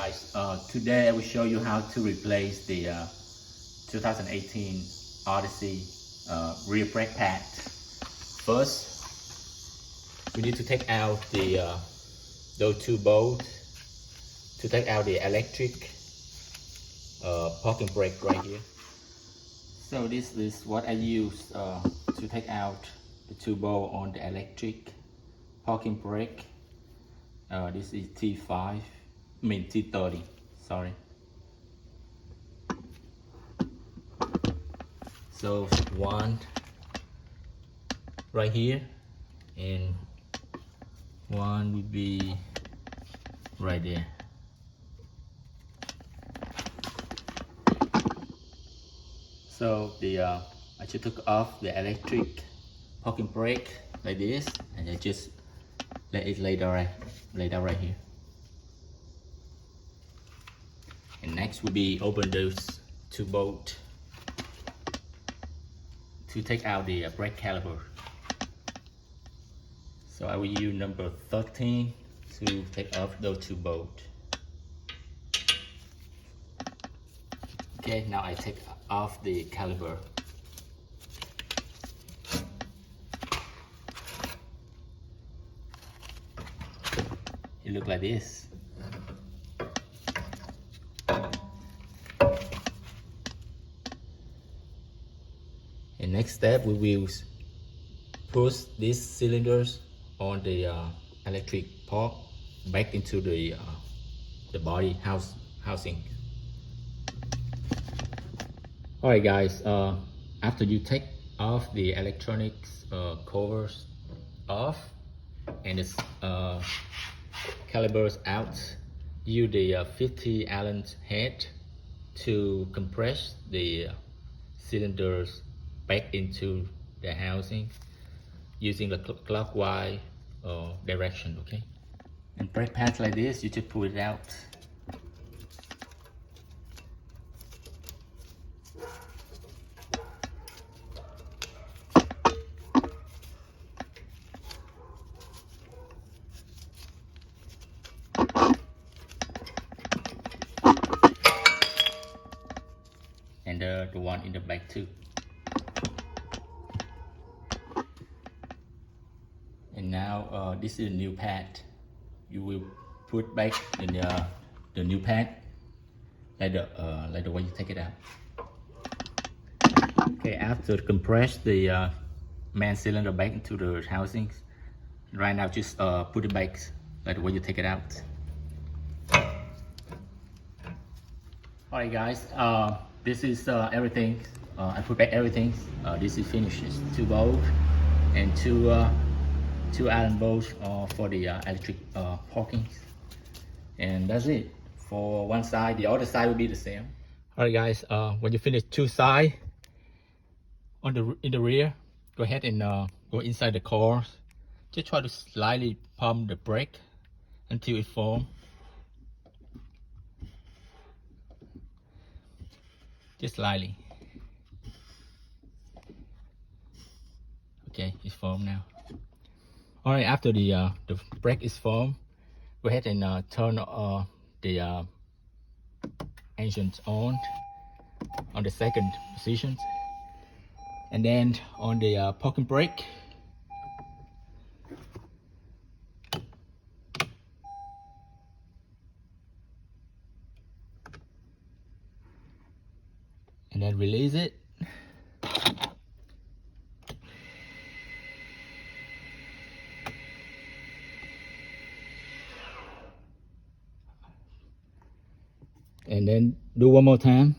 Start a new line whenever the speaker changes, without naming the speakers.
guys, today I will show you how to replace the 2018 Odyssey rear brake pad. First, we need to take out the those two bolts to take out the electric parking brake right here. So this is what I use to take out the two bolts on the electric parking brake. This is T30, sorry. So one right here and one would be right there. So I just took off the electric parking brake like this, and I just let it lay down right here. And next will be open those two bolts to take out the brake caliper. So I will use number 13 to take off those two bolts. Okay, now I take off the caliper. It looks like this. And next step, we will push these cylinders on the electric part back into the body housing. Alright guys, after you take off the electronics covers off and the calipers out, use the 50 Allen head to compress the cylinders back into the housing using the clockwise direction, okay? And brake pads like this, you just pull it out. And the one in the back too. And now this is a new pad. You will put back in the new pad like the way you take it out. Okay, after compress the main cylinder back into the housings, right now just put it back like the way you take it out. Alright guys, this is everything. I put back everything. This is finished. It's two bolts and two Allen bolts for the electric parking, and that's it for one side. The other side will be the same. All right guys, when you finish two sides in the rear, go ahead and go inside the car. Just try to slightly pump the brake until it forms. Just slightly. Okay, it's formed now. All right, after the brake is formed, go ahead and turn the engines on the second position, and then on the parking brake. And then release it. And then do one more time.